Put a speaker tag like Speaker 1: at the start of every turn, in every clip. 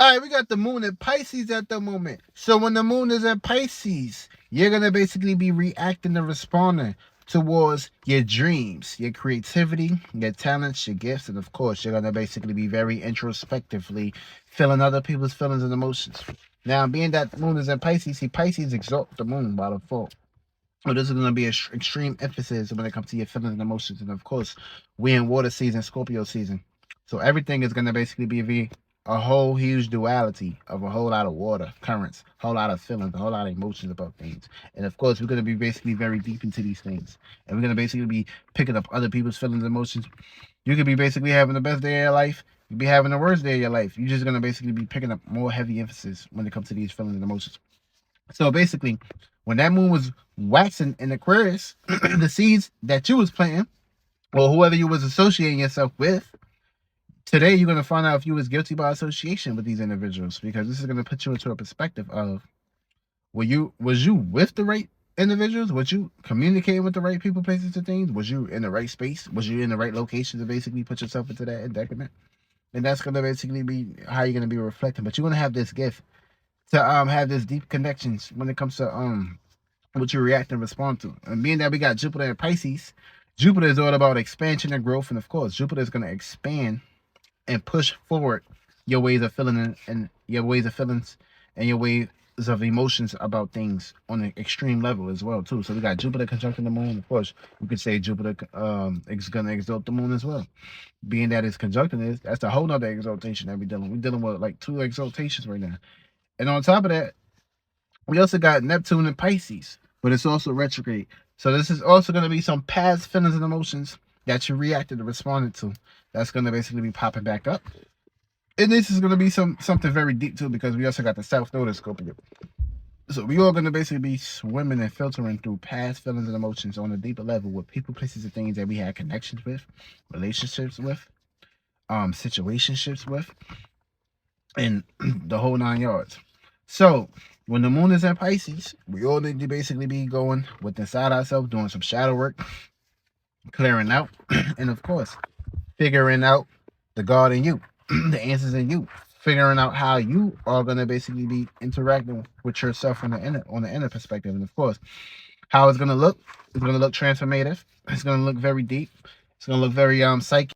Speaker 1: All right, we got the moon in Pisces at the moment. So when the moon is in Pisces, you're going to basically be reacting and responding towards your dreams, your creativity, your talents, your gifts, and of course, you're going to basically be very introspectively feeling other people's feelings and emotions. Now, being that the moon is in Pisces, see, Pisces exalt the moon by default. So this is going to be an extreme emphasis when it comes to your feelings and emotions. And of course, we're in water season, Scorpio season. So everything is going to basically be a whole huge duality of a whole lot of water currents, a whole lot of feelings, a whole lot of emotions about things. And of course, we're going to be basically very deep into these things. And we're going to basically be picking up other people's feelings and emotions. You could be basically having the best day of your life. You'd be having the worst day of your life. You're just going to basically be picking up more heavy emphasis when it comes to these feelings and emotions. So basically, when that moon was waxing in Aquarius, the seeds that you was planting, or whoever you was associating yourself with, today you're gonna find out if you was guilty by association with these individuals, because this is gonna put you into a perspective of was you with the right individuals? Was you communicating with the right people, places, and things? Was you in the right space? Was you in the right location to basically put yourself into that predicament? And that's gonna basically be how you're gonna be reflecting. But you're gonna have this gift to have this deep connections when it comes to what you react and respond to. And being that we got Jupiter in Pisces, Jupiter is all about expansion and growth, and of course, Jupiter is going to expand and push forward your ways of feeling and your ways of feelings and your ways of emotions about things on an extreme level as well too. So we got Jupiter conjuncting the moon. Of course, you could say Jupiter is going to exalt the moon as well. Being that it's conjuncting this, that's a whole nother exaltation that we're dealing with like 2 exaltations right now. And on top of that, we also got Neptune in Pisces, but it's also retrograde. So this is also going to be some past feelings and emotions that you reacted and responded to. That's going to basically be popping back up. And this is going to be something very deep too, because we also got the South Node of Scorpio. So we all going to basically be swimming and filtering through past feelings and emotions on a deeper level with people, places, and things that we had connections with, relationships with, situationships with, and the whole 9 yards. So when the moon is in Pisces, we all need to basically be going with inside ourselves, doing some shadow work, clearing out, and of course, figuring out the God in you, the answers in you, figuring out how you are gonna basically be interacting with yourself on the inner perspective, and of course, how it's gonna look. It's gonna look transformative. It's gonna look very deep. It's gonna look very psychic.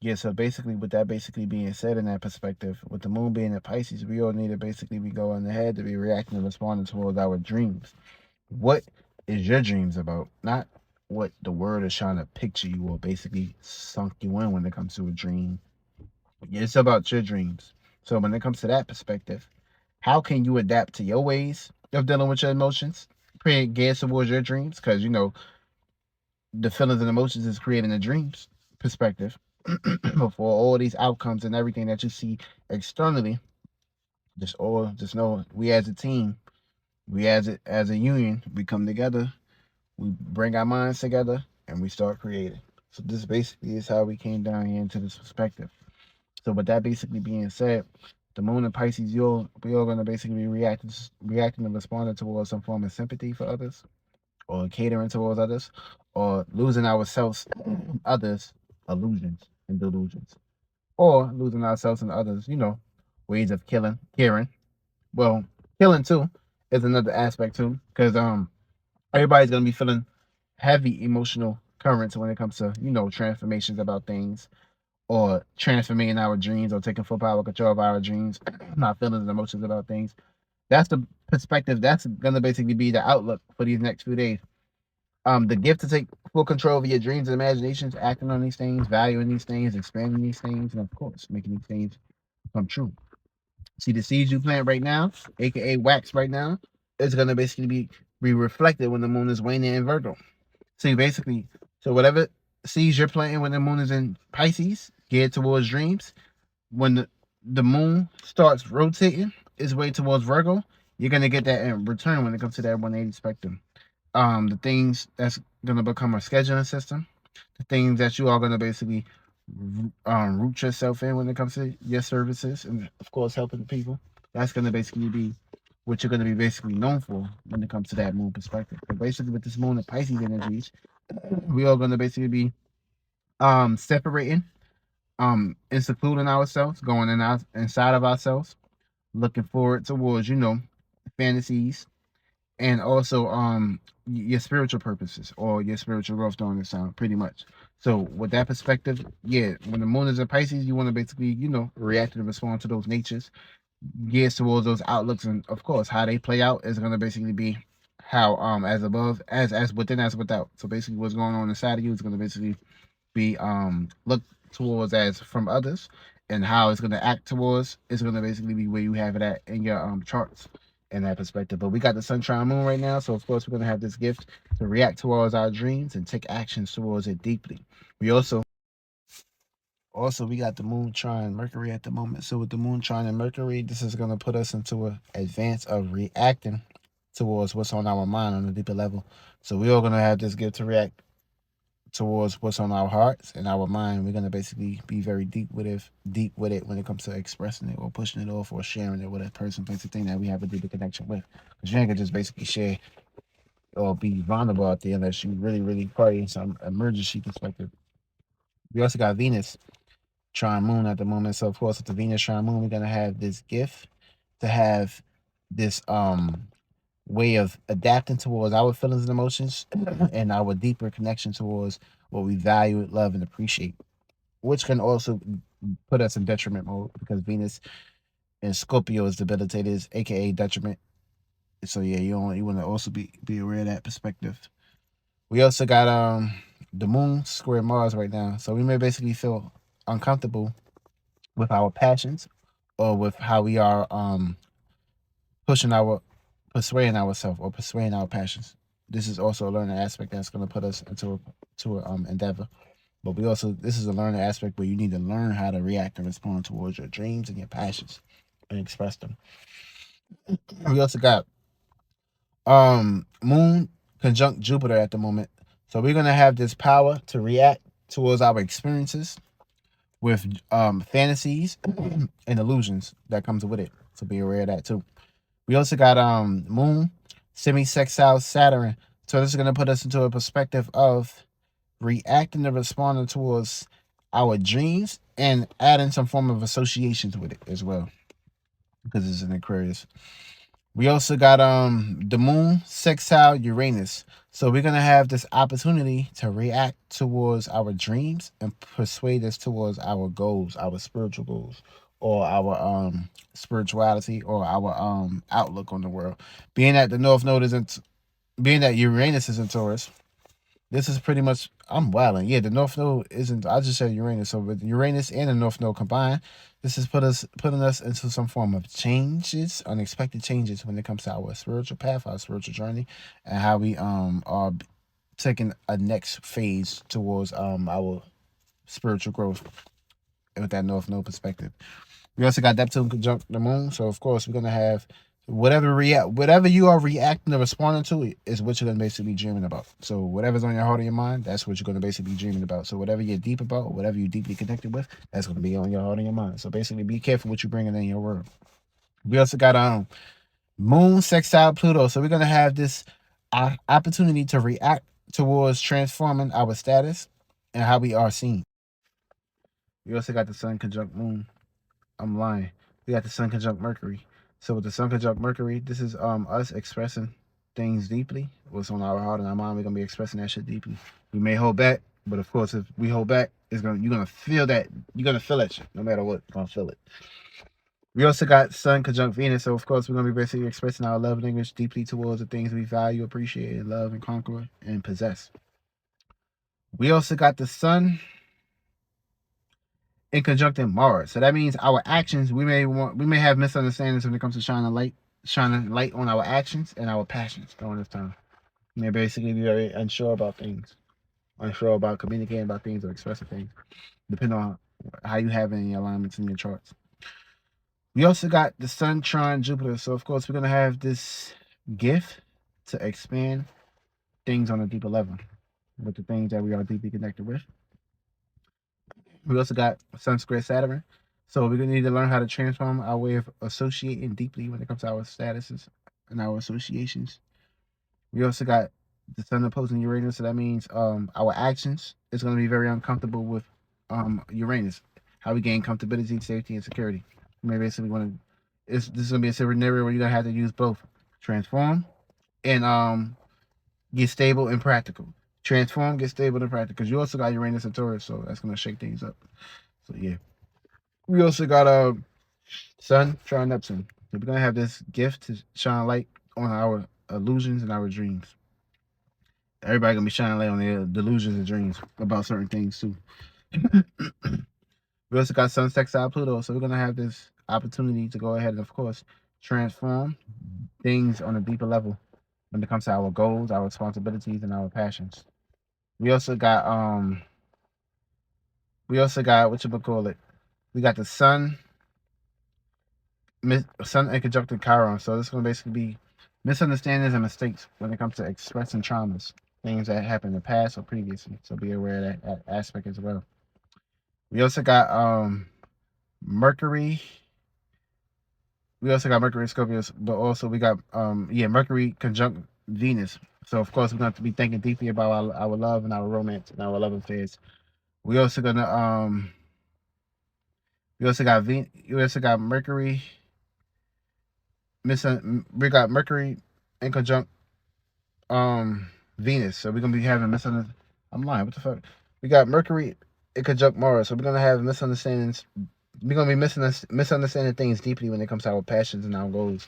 Speaker 1: Yeah, so basically, with that basically being said in that perspective, with the moon being in Pisces, we all need to basically be going ahead to be reacting and responding towards our dreams. What is your dreams about? Not what the word is trying to picture you or basically sunk you in when it comes to a dream. It's about your dreams. So when it comes to that perspective, how can you adapt to your ways of dealing with your emotions, create geared towards your dreams? Because the feelings and emotions is creating the dreams perspective for all these outcomes and everything that you see externally. Just know we as a team, we as a union, we come together, we bring our minds together, and we start creating. So this basically is how we came down here into this perspective. So with that basically being said, the moon and Pisces, we all gonna basically be reacting and responding towards some form of sympathy for others, or catering towards others, or losing ourselves in others' illusions and delusions, or losing ourselves in others, ways of caring. Well, killing too is another aspect too, because everybody's gonna be feeling heavy emotional currents when it comes to transformations about things, or transforming our dreams, or taking full power control of our dreams, not feelings and emotions about things. That's the perspective. That's gonna basically be the outlook for these next few days. The gift to take full control of your dreams and imaginations, acting on these things, valuing these things, expanding these things, and of course, making these things come true. See, the seeds you plant right now, aka wax right now, is gonna basically be reflected when the moon is waning in Virgo. See, basically, so whatever seeds you're planting when the moon is in Pisces, geared towards dreams, when the moon starts rotating its way towards Virgo, you're gonna get that in return when it comes to that 180 spectrum. The things that's gonna become a scheduling system, the things that you are gonna basically root yourself in when it comes to your services, and of course helping people. That's going to basically be what you're going to be basically known for when it comes to that moon perspective. But basically, with this moon and Pisces energies, we are going to basically be separating, and secluding ourselves, going in our, inside of ourselves, looking forward towards, fantasies, and also your spiritual purposes or your spiritual growth during this time, pretty much. So with that perspective, yeah, when the moon is in Pisces, you want to basically, react and respond to those natures, gears towards those outlooks, and of course how they play out is going to basically be how, as above, as within, as without. So basically what's going on inside of you is going to basically be looked towards as from others, and how it's going to act towards is going to basically be where you have it at in your charts in that perspective. But we got the sun trine moon right now, so of course we're going to have this gift to react towards our dreams and take actions towards it deeply. We also we got the moon trine Mercury at the moment. So with the moon trine and Mercury, this is going to put us into an advance of reacting towards what's on our mind on a deeper level. So we are going to have this gift to react towards what's on our hearts and our mind. We're gonna basically be very deep with it when it comes to expressing it or pushing it off or sharing it with a person, place, or thing that we have a deeper connection with. Because you ain't gonna just basically share or be vulnerable out there unless you really, really probably in some emergency perspective. We also got Venus trine moon at the moment. So of course with the Venus trine moon, we're gonna have this gift to have this way of adapting towards our feelings and emotions and our deeper connection towards what we value, love, and appreciate, which can also put us in detriment mode because Venus and Scorpio is debilitators, aka detriment. So yeah, you want to also be aware of that perspective. We also got the moon square Mars right now, so we may basically feel uncomfortable with our passions or with how we are pushing our persuading ourselves or persuading our passions. This is also a learning aspect that's going to put us into a endeavor. But we also, this is a learning aspect where you need to learn how to react and respond towards your dreams and your passions and express them. We also got moon conjunct Jupiter at the moment. So we're gonna have this power to react towards our experiences with fantasies and illusions that comes with it. So be aware of that too. We also got moon semi-sextile Saturn. So this is gonna put us into a perspective of reacting and responding towards our dreams and adding some form of associations with it as well because it's an Aquarius. We also got the moon sextile Uranus. So we're gonna have this opportunity to react towards our dreams and persuade us towards our goals, our spiritual goals, or our spirituality or our outlook on the world. Being that the North Node isn't being that Uranus is in Taurus, this is pretty much I'm wilding. Yeah, the North Node isn't. I just said Uranus. So with Uranus and the North Node combined, this is putting us into some form of changes, unexpected changes when it comes to our spiritual path, our spiritual journey, and how we are taking a next phase towards our spiritual growth with that North Node perspective. We also got Neptune conjunct the moon, so of course we're gonna have whatever you are reacting or responding to is what you're gonna basically be dreaming about. So whatever's on your heart or your mind, that's what you're gonna basically be dreaming about. So whatever you're deep about, whatever you're deeply connected with, that's gonna be on your heart and your mind. So basically, be careful what you're bringing in your world. We also got moon sextile Pluto, so we're gonna have this opportunity to react towards transforming our status and how we are seen. We also got the sun conjunct moon. I'm lying. We got the sun conjunct Mercury. So with the sun conjunct Mercury, this is us expressing things deeply. What's on our heart and our mind, we're gonna be expressing that shit deeply. We may hold back, but of course, if we hold back, you're gonna feel that. You're gonna feel that shit, no matter what. You're gonna feel it. We also got Sun conjunct Venus, so of course we're gonna be basically expressing our love language deeply towards the things we value, appreciate, love, and conquer and possess. We also got the Sun in conjuncting Mars. So that means our actions, we may have misunderstandings when it comes to shining light on our actions and our passions during this time. We may basically be very unsure about things, unsure about communicating about things or expressing things, depending on how you have any alignments in your charts. We also got the Sun trine Jupiter. So of course we're gonna have this gift to expand things on a deeper level with the things that we are deeply connected with. We also got Sun square Saturn. So we're gonna need to learn how to transform our way of associating deeply when it comes to our statuses and our associations. We also got the Sun opposing Uranus, so that means our actions is gonna be very uncomfortable with Uranus. How we gain comfortability, safety, and security. You may basically want to. This is gonna be a scenario where you're gonna have to use both transform and get stable and practical. Transform, get stable and practical. Because you also got Uranus and Taurus, so that's gonna shake things up. So yeah. We also got Sun, Trine, Neptune. So we're gonna have this gift to shine light on our illusions and our dreams. Everybody gonna be shining light on their delusions and dreams about certain things too. We also got Sun sextile Pluto, so we're gonna have this opportunity to go ahead and, of course, transform things on a deeper level when it comes to our goals, our responsibilities, and our passions. We also got what you would call it. We got the Sun and conjuncted Chiron, so this is gonna basically be misunderstandings and mistakes when it comes to expressing traumas, things that happened in the past or previously. So be aware of that aspect as well. We also got Mercury. We also got Mercury Scorpios, but also we got Mercury conjunct Venus. So of course we're going to be thinking deeply about our love and our romance and our love affairs. We also got Mercury. We got Mercury in conjunct Venus. So we're gonna be having misunderstandings. I'm lying. What the fuck? We got Mercury in conjunct Mars. So we're gonna have misunderstandings. We're gonna be misunderstanding things deeply when it comes to our passions and our goals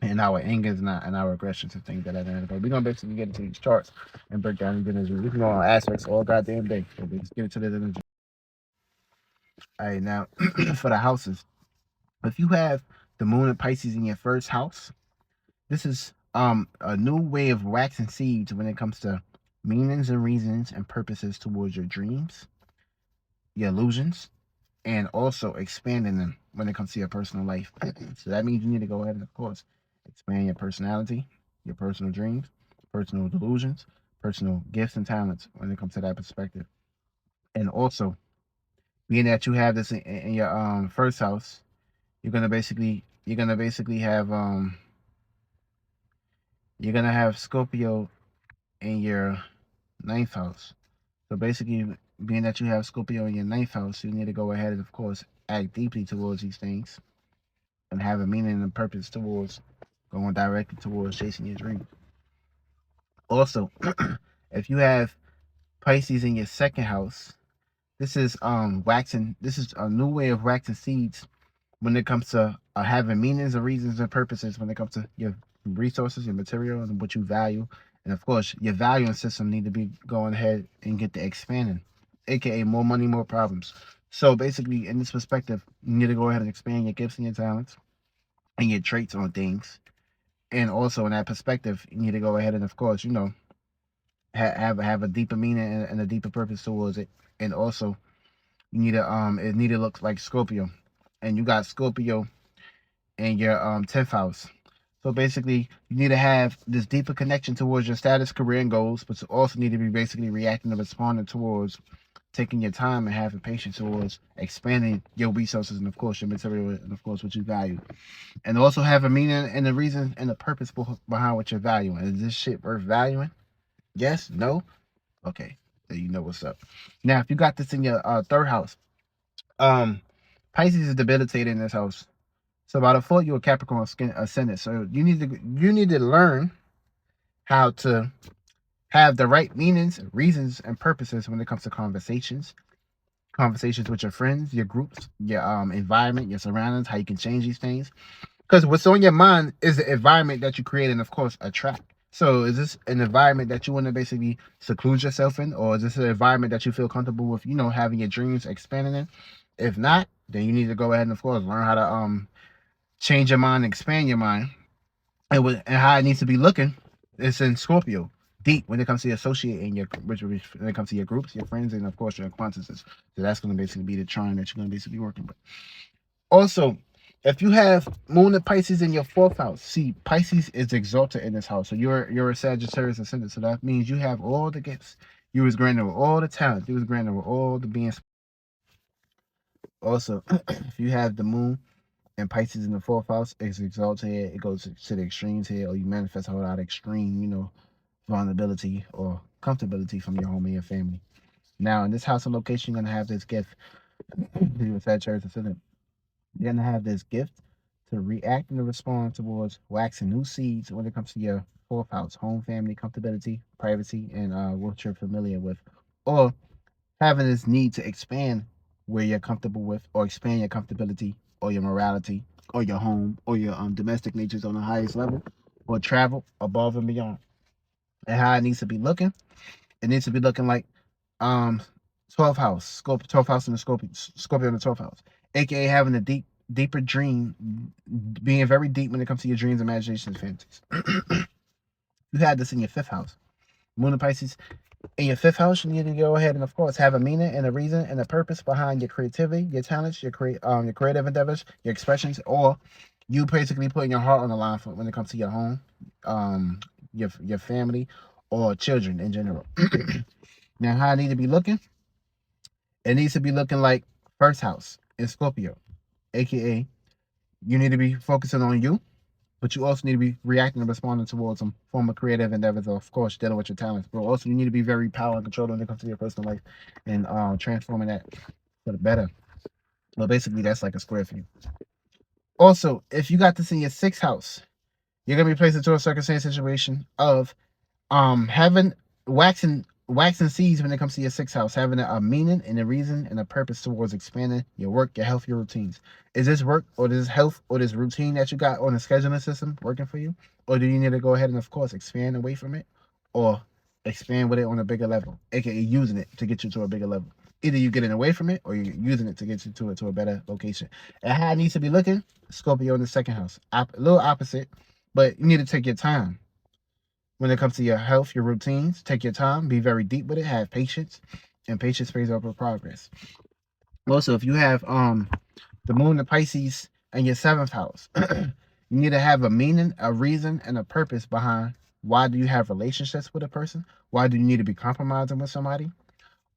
Speaker 1: and our angers and our aggressions and things that are there. But we're gonna basically get into these charts and break down the energy. We can go on aspects all goddamn day. So let's get into the energy. All right, now for the houses. If you have the moon and Pisces in your first house, this is a new way of waxing seeds when it comes to meanings and reasons and purposes towards your dreams, your illusions, and also expanding them when it comes to your personal life. So that means you need to go ahead and, of course, expand your personality, your personal dreams, personal delusions, personal gifts and talents when it comes to that perspective. And also, being that you have this in your first house, you're gonna basically have Scorpio in your ninth house. So basically, being that you have Scorpio in your ninth house, you need to go ahead and, of course, act deeply towards these things and have a meaning and purpose towards going directly towards chasing your dreams. Also, if you have Pisces in your second house, this is waxing. This is a new way of waxing seeds when it comes to having meanings and reasons and purposes when it comes to your resources, your material, and what you value. And of course, your valuing system need to be going ahead and get the expanding, aka more money, more problems. So basically, in this perspective, you need to go ahead and expand your gifts and your talents and your traits on things. And also in that perspective, you need to go ahead and, of course, have a deeper meaning and a deeper purpose towards it. And also, you need to it need to look like Scorpio, and you got Scorpio in your 10th house. So basically, you need to have this deeper connection towards your status, career, and goals, but you also need to be basically reacting and responding towards taking your time and having patience towards expanding your resources and, of course, your material and, of course, what you value. And also have a meaning and a reason and a purpose behind what you're valuing. Is this shit worth valuing? Yes? No? Okay. So you know what's up. Now, if you got this in your third house, Pisces is debilitated in this house. So by default, you're a Capricorn ascendant. So you need to learn how to have the right meanings, reasons, and purposes when it comes to conversations with your friends, your groups, your environment, your surroundings, how you can change these things. Because what's on your mind is the environment that you create and, of course, attract. So is this an environment that you want to basically seclude yourself in? Or is this an environment that you feel comfortable with, having your dreams expanding in? If not, then you need to go ahead and, of course, learn how to change your mind, expand your mind, and how it needs to be looking. It's in Scorpio, deep when it comes to your associate and when it comes to your groups, your friends, and of course your acquaintances. So that's going to basically be the trine that you're going to basically be working with. Also, if you have Moon and Pisces in your fourth house, see, Pisces is exalted in this house. So you're a Sagittarius ascendant. So that means you have all the gifts. You was granted with all the talent. You was granted with all the being. Also, if you have the moon and Pisces in the fourth house, it's exalted here. It goes to the extremes here, or you manifest a whole lot of extreme, vulnerability or comfortability from your home and your family. Now, in this house and location, you're gonna have this gift. You're Sagittarius ascendant. You're gonna have this gift to react and to respond towards waxing new seeds when it comes to your fourth house, home, family, comfortability, privacy, and what you're familiar with, or having this need to expand where you're comfortable with, or expand your comfortability, or your morality, or your home, or your domestic natures on the highest level, or travel above and beyond. And how it needs to be looking, it needs to be looking like um 12th house, Scorpio, 12th house in the Scorpio in the 12th house, aka having a deeper dream, being very deep when it comes to your dreams, imaginations, fantasies. You had this in your fifth house, Moon and Pisces. In your fifth house, you need to go ahead and, of course, have a meaning and a reason and a purpose behind your creativity, your talents, your creative endeavors, your expressions, or you basically putting your heart on the line for when it comes to your home, your family, or children in general. Now, how I need to be looking? It needs to be looking like first house in Scorpio, aka you need to be focusing on you, but you also need to be reacting and responding towards some form of creative endeavors, or of course dealing with your talents. But also you need to be very power and control when it comes to your personal life and transforming that for the better. Well, basically that's like a square for you. Also, if you got this in your sixth house, you're gonna be placed into a circumstance situation of having waxing seeds when it comes to your sixth house, having a meaning and a reason and a purpose towards expanding your work, your health, your routines. Is this work or this health or this routine that you got on the scheduling system working for you? Or do you need to go ahead and, of course, expand away from it, or expand with it on a bigger level, aka using it to get you to a bigger level? Either you're getting away from it or you're using it to get you to a better location. And how it needs to be looking, Scorpio in the second house. A little opposite, but you need to take your time when it comes to your health, your routines. Take your time, be very deep with it, have patience, and patience pays over progress. Also, if you have the moon in Pisces in your seventh house, you need to have a meaning, a reason, and a purpose behind why do you have relationships with a person? Why do you need to be compromising with somebody?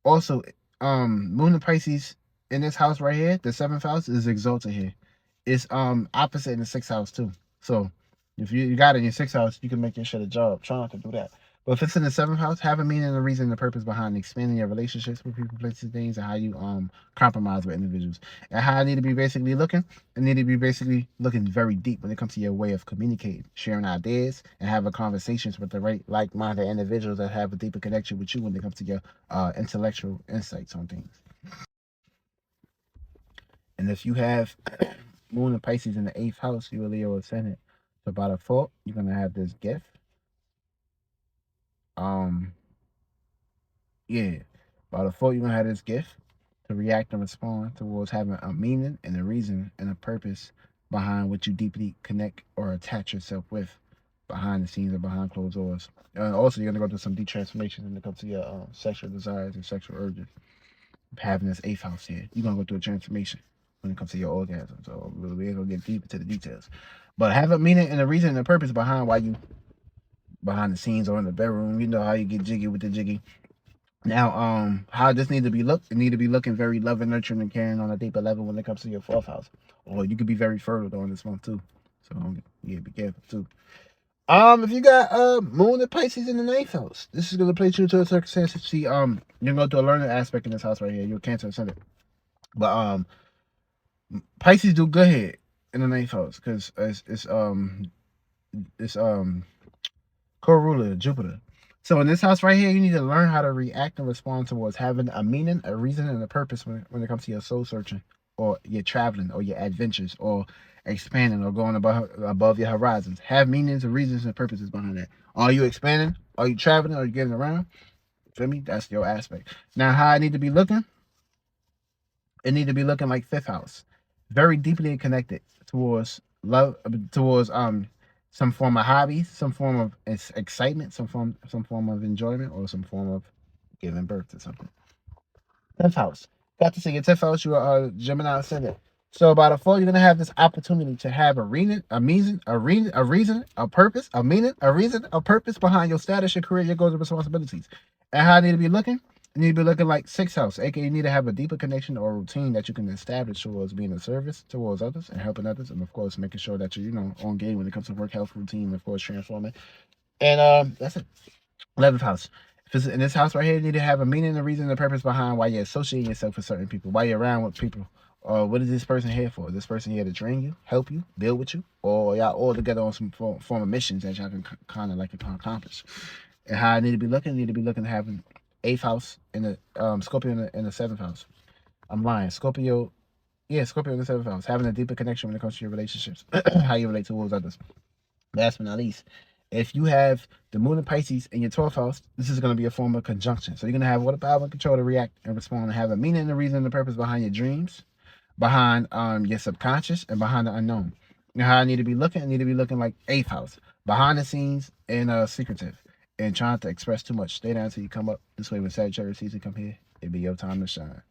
Speaker 1: Also, moon in Pisces in this house right here, the seventh house is exalted here. It's opposite in the sixth house too. So if you got it in your sixth house, you can make your shit a job. Try not to do that. But if it's in the seventh house, have a meaning, a reason, and a purpose behind expanding your relationships with people, places, things, and how you compromise with individuals. And how I need to be basically looking, I need to be basically looking very deep when it comes to your way of communicating, sharing ideas, and having conversations with the right like-minded individuals that have a deeper connection with you when it comes to your intellectual insights on things. And if you have Moon and Pisces in the eighth house, you are Leo ascendant. So by default, you're gonna have this gift. Um, yeah. By default, you're gonna have this gift to react and respond towards having a meaning and a reason and a purpose behind what you deeply connect or attach yourself with behind the scenes or behind closed doors. And also, you're gonna go through some deep transformations when it comes to your sexual desires and sexual urges. Having this eighth house here, you're gonna go through a transformation when it comes to your orgasm. So we ain't gonna get deep into the details, but have a meaning and a reason and a purpose behind why you behind the scenes or in the bedroom. You know how you get jiggy with the jiggy. Now, how this need to be looked? It need to be looking very loving, nurturing, and caring on a deeper level when it comes to your fourth house. Or you could be very fertile during this month too. So yeah, be careful too. If you got Moon and Pisces in the ninth house, this is gonna place you into a circumstance. See, you're gonna go through a learning aspect in this house right here. You're Cancer ascendant, but Pisces do good here in the ninth house because it's co-ruler Jupiter. So in this house right here, you need to learn how to react and respond towards having a meaning, a reason, and a purpose when it comes to your soul searching, or your traveling, or your adventures, or expanding, or going above your horizons. Have meanings, and reasons, and purposes behind that. Are you expanding? Are you traveling? Are you getting around? Feel me? That's your aspect. Now, how I need to be looking? It need to be looking like fifth house, very deeply connected towards love, towards some form of hobby, some form of excitement, some form of enjoyment, or some form of giving birth to something. 10th house. Got to see your 10th house. You are Gemini ascendant. So by default, you're gonna have this opportunity to have a reason, a purpose, a meaning, a reason, a purpose behind your status, your career, your goals, and responsibilities. And how I need to be looking? You need to be looking like 6th house, aka you need to have a deeper connection or routine that you can establish towards being of service towards others and helping others, and of course making sure that you're on game when it comes to work, health, routine, and of course transforming. And that's it. 11th house. If it's in this house right here, you need to have a meaning, a reason, and a purpose behind why you're associating yourself with certain people, why you're around with people. What is this person here for? Is this person here to drain you, help you, build with you, or y'all all together on some form of missions that y'all can kind of like accomplish? And how I need to be looking, to have an 8th house in the Scorpio in the 7th house. I'm lying. Scorpio in the 7th house. Having a deeper connection when it comes to your relationships, how you relate towards others. Last but not least, if you have the moon in Pisces in your 12th house, this is going to be a form of conjunction. So you're going to have all the power and control to react and respond and have a meaning, the reason, and the purpose behind your dreams, behind your subconscious, and behind the unknown. And how I need to be looking like 8th house, behind the scenes and secretive, and trying to express too much. Stay down until you come up. This way when Sagittarius season come here, it'll be your time to shine.